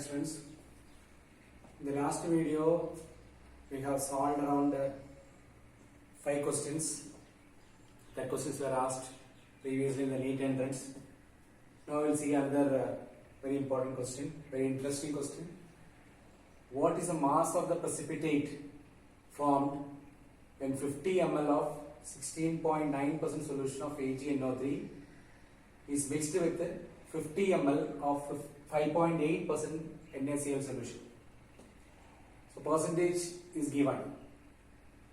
Students, in the last video we have solved around 5 questions. The questions were asked previously in the NEET entrance. Now we will see another very important question, very interesting question. What is the mass of the precipitate formed when 50 ml of 16.9% solution of AgNO3 is mixed with 50 ml of 5.8% NaCl solution? So percentage is given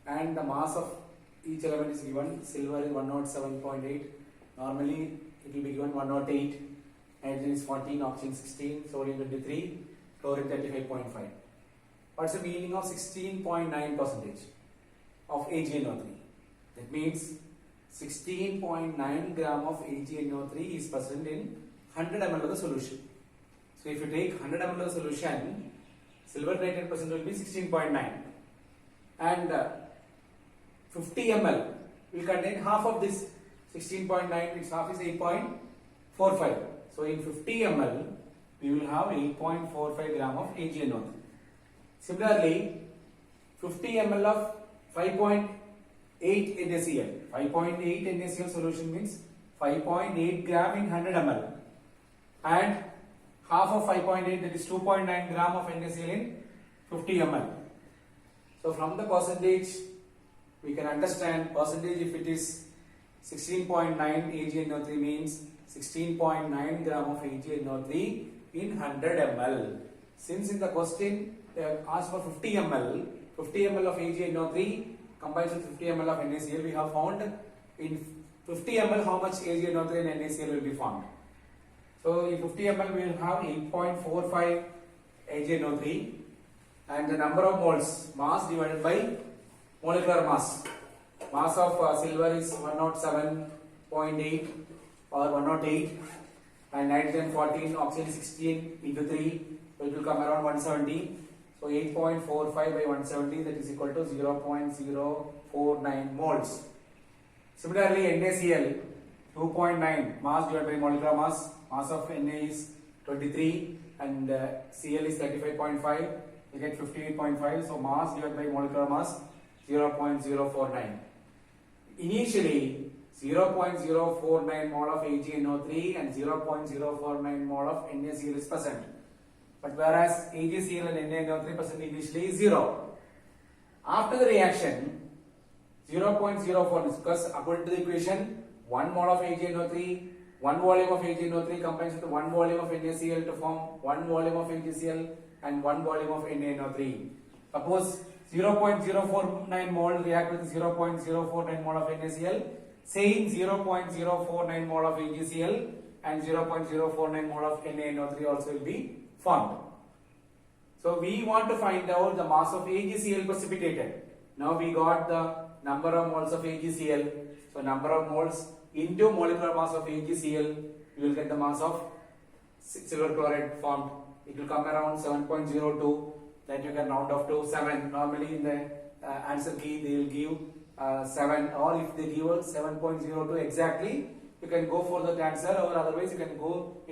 and the mass of each element is given. Silver is 107.8, normally it will be given 108, hydrogen is 14, oxygen 16, sodium 23, chlorine 35.5. What's the meaning of 16.9% of AgNO3? That means 16.9 gram of AgNO3 is present in 100 ml of the solution. So if you take 100 ml of the solution, silver nitrate percent will be 16.9 and 50 ml will contain half of this 16.9, which half is 8.45. So in 50 ml we will have 8.45 gram of AgNO3. Similarly, 50 ml of 5.8 NaCl. 5.8 NaCl solution means 5.8 gram in 100 ml and half of 5.8, that is 2.9 gram of NaCl in 50 ml. So from the percentage we can understand percentage, if it is 16.9 AgNO3 means 16.9 gram of AgNO3 in 100 ml. Since in the question they have asked for 50 ml of AgNO3 combined with 50 ml of NaCl, we have found in 50 ml how much AgNO3 and NaCl will be formed. So in 50 ml we will have 8.45 AgNO3 and the number of moles, mass divided by molecular mass. Mass of silver is 107.8 or 108 and nitrogen 14, oxygen 16 into 3, so it will come around 170. So 8.45 by 170, that is equal to 0.049 moles. Similarly, NaCl 2.9 mass divided by molecular mass. Mass of Na is 23 and Cl is 35.5. You get 58.5. So mass divided by molecular mass 0.049. Initially 0.049 mole of AgNO3 and 0.049 mole of NaCl is present. But whereas AgCl and NaNO3 percent initially is 0. After the reaction 0.04 is because according to the equation 1 mole of AgNO3, 1 volume of AgNO3 combines with 1 volume of NaCl to form 1 volume of AgCl and 1 volume of NaNO3. Suppose 0.049 mole react with 0.049 mole of NaCl, same 0.049 mole of AgCl and 0.049 mole of NaNO3 also will be formed. So we want to find out the mass of AgCl precipitated. Now we got the number of moles of AgCl. So number of moles into molecular mass of AgCl, you will get the mass of silver chloride formed. It will come around 7.02, that you can round off to 7. Normally in the answer key they will give 7, or if they give 7.02 exactly, you can go for that answer, or otherwise you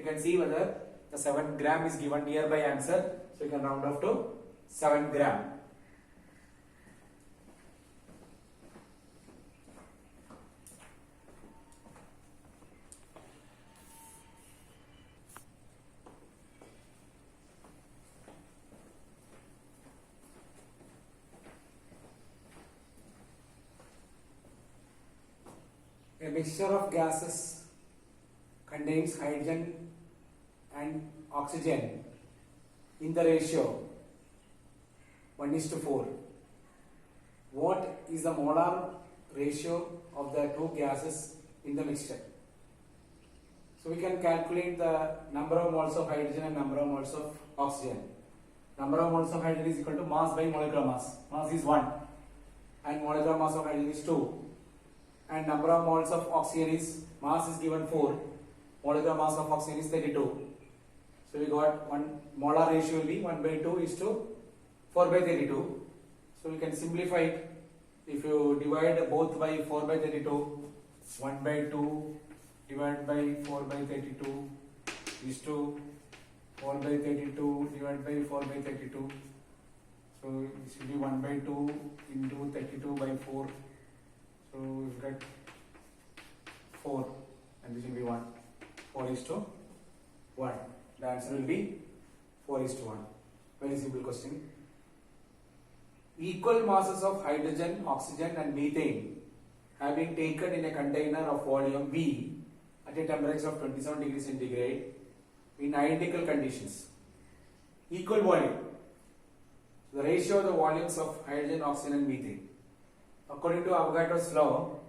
can see whether the 7 gram is given nearby answer, so you can round off to 7 gram. A mixture of gases contains hydrogen and oxygen in the ratio 1:4. What is the molar ratio of the two gases in the mixture? So we can calculate the number of moles of hydrogen and number of moles of oxygen. Number of moles of hydrogen is equal to mass by molecular mass. Mass is 1 and molecular mass of hydrogen is 2. And number of moles of oxygen is, mass is given 4, molecular mass of oxygen is 32. So we got one molar ratio will be 1/2 is to 4/32. So we can simplify it. If you divide both by 4/32, 1/2 divided by 4/32 is to 4 by 32 divided by 4 by 32. So this will be 1 by 2 into 32 by 4. So we get 4 and this will be 1. 4 is to 1. The answer will be 4 is to 1. Very simple question. Equal masses of hydrogen, oxygen and methane have been taken in a container of volume V at a temperature of 27 degrees centigrade in identical conditions. Equal volume. The ratio of the volumes of hydrogen, oxygen and methane. According to Avogadro's law,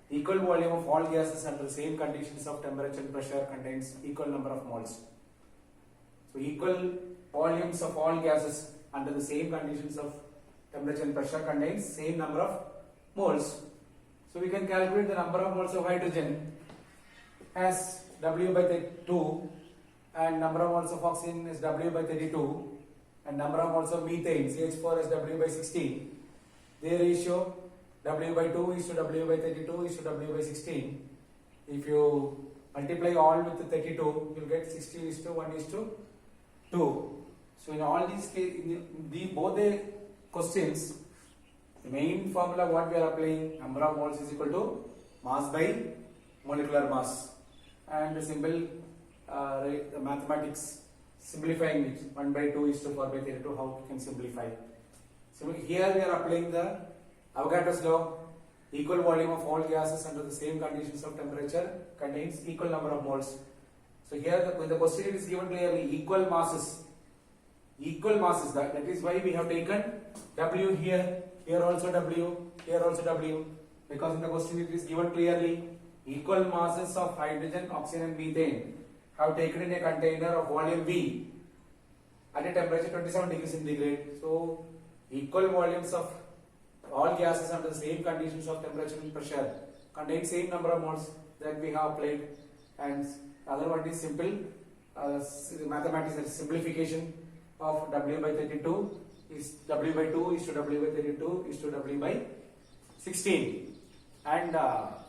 equal volume of all gases under the same conditions of temperature and pressure contains equal number of moles. So equal volumes of all gases under the same conditions of temperature and pressure contains same number of moles. So we can calculate the number of moles of hydrogen as W by 2 and number of moles of oxygen is W by 32 and number of moles of methane CH4 is W by 16. Their ratio W by 2 is to W by 32 is to W by 16. If you multiply all with the 32, you will get 60 is to 1 is to 2. So in all these cases, both the questions, the main formula what we are applying, number of moles is equal to mass by molecular mass, and the simple the mathematics simplifying it, 1 by 2 is to 4 by 32, how we can simplify. So here we are applying the Avogadro's law. Equal volume of all gases under the same conditions of temperature contains equal number of moles. So here the question is given clearly equal masses. Equal masses, that is why we have taken W here, here also W, here also W, because in the question it is given clearly equal masses of hydrogen, oxygen and methane have taken in a container of volume V at a temperature 27 degrees centigrade. So equal volumes of all gases under the same conditions of temperature and pressure contain same number of moles that we have applied, and other one is simple mathematics, that is simplification of W by 32 is W by 2 is to W by 32 is to W by 16. And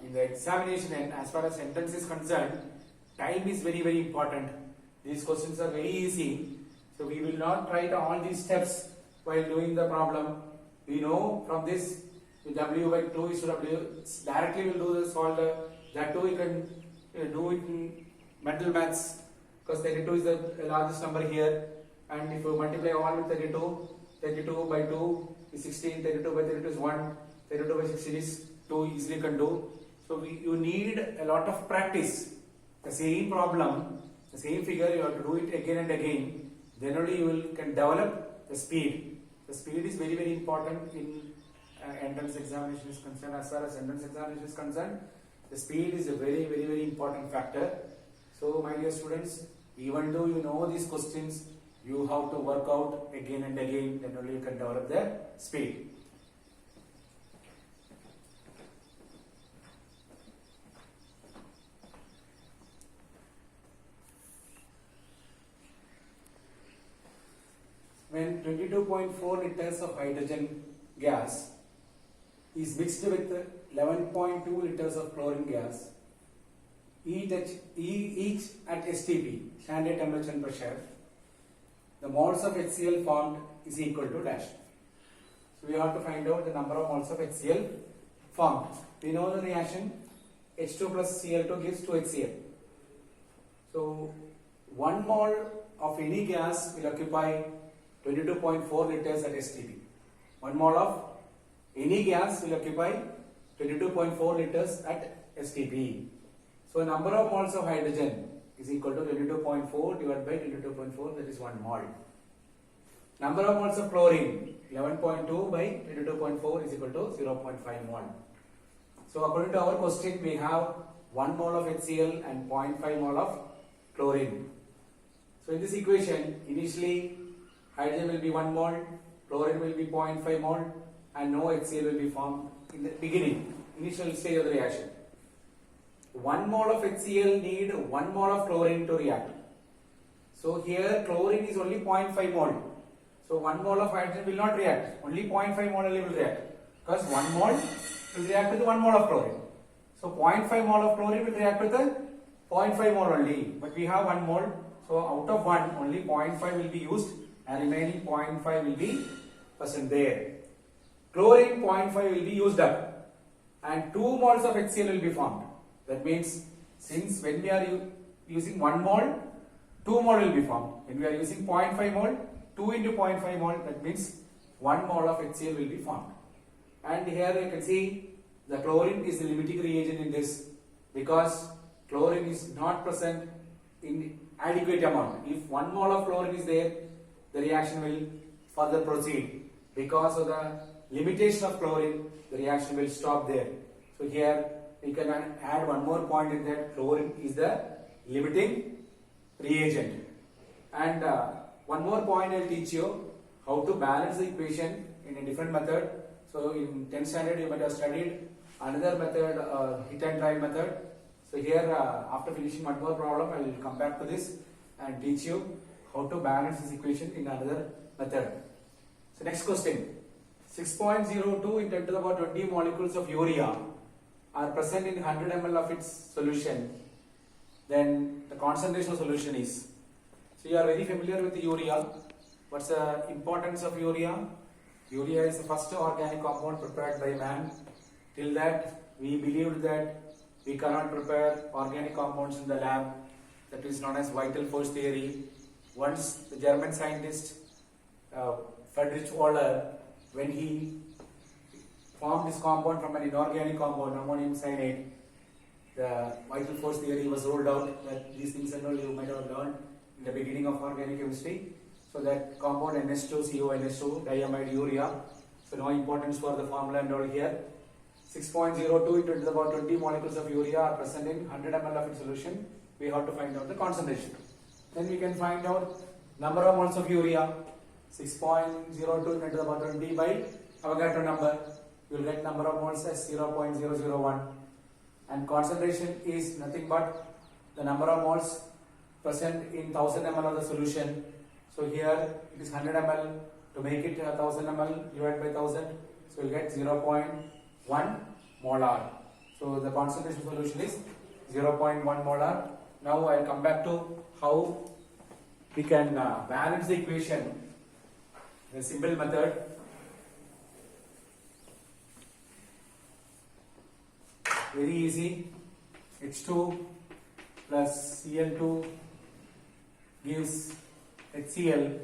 in the examination, and as far as entrance is concerned, time is very important. These questions are very easy, so we will not write all these steps while doing the problem. We know from this W by 2 is to W, directly we will do this solve that too. We can do it in mental maths because 32 is the largest number here, and if you multiply all with 32, 32 by 2 is 16, 32 by 32 is 1, 32 by 16 is 2, easily can do. So you need a lot of practice. The same problem, the same figure, you have to do it again and again. Then only you can develop the speed. The speed is very important in entrance examination is concerned. As far as entrance examination is concerned, the speed is a very important factor. So my dear students, even though you know these questions, you have to work out again and again, then only you can develop the speed. When 22.4 liters of hydrogen gas is mixed with 11.2 liters of chlorine gas, each at STP, standard temperature and pressure, the moles of HCl formed is equal to dash. So we have to find out the number of moles of HCl formed. We know the reaction H2 plus Cl2 gives 2HCl. So 1 mole of any gas will occupy 22.4 liters at STP. 1 mole of any gas will occupy 22.4 liters at STP. So number of moles of hydrogen is equal to 22.4 divided by 22.4, that is 1 mole. Number of moles of chlorine 11.2 by 22.4 is equal to 0.5 mole. So according to our question, we have 1 mole of HCl and 0.5 mole of chlorine. So in this equation, initially hydrogen will be 1 mole, chlorine will be 0.5 mole, and no HCl will be formed in the beginning, initial stage of the reaction. 1 mole of HCl need 1 mole of chlorine to react. So here chlorine is only 0.5 mole. So 1 mole of hydrogen will not react, only 0.5 mole will react, because 1 mole will react with 1 mole of chlorine. So 0.5 mole of chlorine will react with the 0.5 mole only, but we have 1 mole So out of 1, only 0.5 will be used and remaining 0.5 will be present there. Chlorine 0.5 will be used up and 2 moles of HCl will be formed. That means since when we are using 1 mole, 2 mole will be formed. When we are using 0.5 mole, 2 into 0.5 mole, that means 1 mole of HCl will be formed. And here you can see the chlorine is the limiting reagent in this because chlorine is not present in adequate amount. If 1 mole of chlorine is there, the reaction will further proceed. Because of the limitation of chlorine, the reaction will stop there. So here we can add one more point in that chlorine is the limiting reagent. And one more point I will teach you how to balance the equation in a different method. So in 10th standard you might have studied another method, hit and try method. So here after finishing one more problem, I will come back to this and teach you how to balance this equation in another method. So next question, 6.02 in 10 to the power 20 molecules of urea are present in 100 ml of its solution. Then the concentration of solution is. So you are very familiar with the urea. What's the importance of urea? Urea is the first organic compound prepared by man. Till that we believed that we cannot prepare organic compounds in the lab. That is known as vital force theory. Once the German scientist Friedrich Wöhler, when he formed this compound from an inorganic compound, ammonium cyanide, the vital force theory was rolled out. That these things and all you might have learned in the beginning of organic chemistry. So that compound NH2CONH2 diamide urea. So no importance for the formula and all here. 6.02 into the power 20 molecules of urea are present in 100 ml of its solution. We have to find out the concentration. Then we can find out number of moles of urea. 6.02 into the power 20 by Avogadro number. You will get number of moles as 0.001. And concentration is nothing but the number of moles present in 1000 ml of the solution. So here it is 100 ml. To make it 1000 ml divided by 1000, so you will get 0.1 molar. So the concentration solution is 0.1 molar. Now I will come back to how we can balance the equation. The simple method. Very easy. H2 plus Cl2 gives HCl.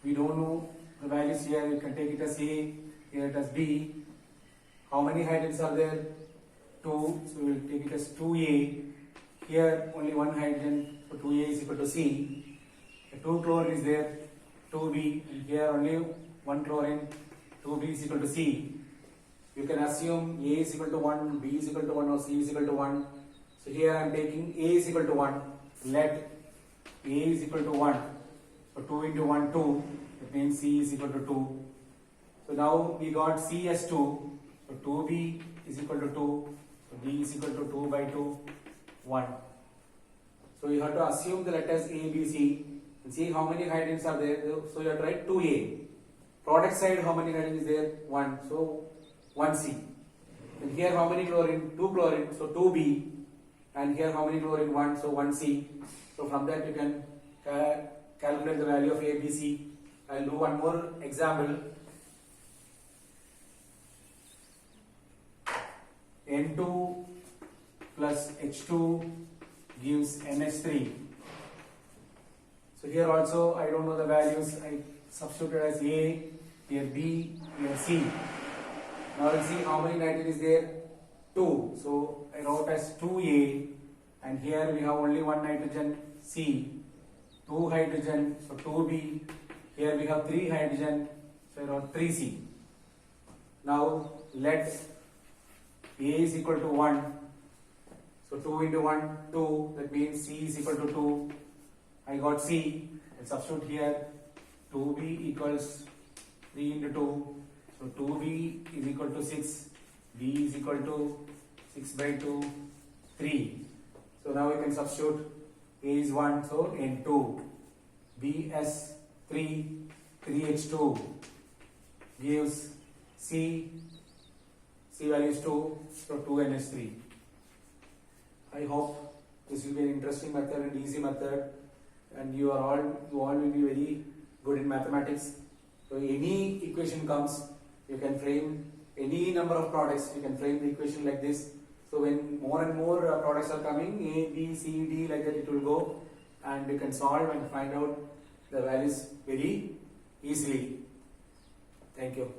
We don't know the values here. You can take it as A, here it as B. How many hydrogens are there? 2. So we will take it as 2A. Here only one hydrogen, so 2A is equal to C. The 2 chlorine is there, 2B. And here only one chlorine, 2B is equal to C. You can assume A is equal to 1, B is equal to 1 or C is equal to 1. So here I am taking A is equal to 1. Let A is equal to 1. So 2 into 1, 2. That means C is equal to 2. So now we got C as 2. So 2B is equal to 2. So B is equal to 2 by 2, 1. So you have to assume the letters A, B, C. And see how many hydrogens are there. So you have to write 2A. Product side, how many hydrogens is there? 1. So 1C. And here how many chlorine? 2 chlorine. So 2B. And here how many chlorine? 1. So 1C. So from that you can calculate the value of A, B, C. I will do one more example. N2 plus H2 gives NH3. So here also I don't know the values. I substituted as A, here B, here C. Now let's see how many nitrogen is there? 2. So I wrote as 2A, and here we have only one nitrogen, C. 2 hydrogen, so 2B. Here we have 3 hydrogen, so I wrote 3C. Now let A is equal to 1. So 2 into 1, 2. That means C is equal to 2. I got C. I substitute here. 2B equals 3 into 2. So 2B is equal to 6. B is equal to 6 by 2, 3. So now we can substitute. A is 1, so N2. B as 3, 3H2 gives C value is 2, so 2NH3. I hope this will be an interesting method and easy method. and you all will be very good in mathematics. So any equation comes, you can frame any number of products, you can frame the equation like this. So when more and more products are coming, A, B, C, D, like that it will go, and you can solve and find out the values very easily. Thank you.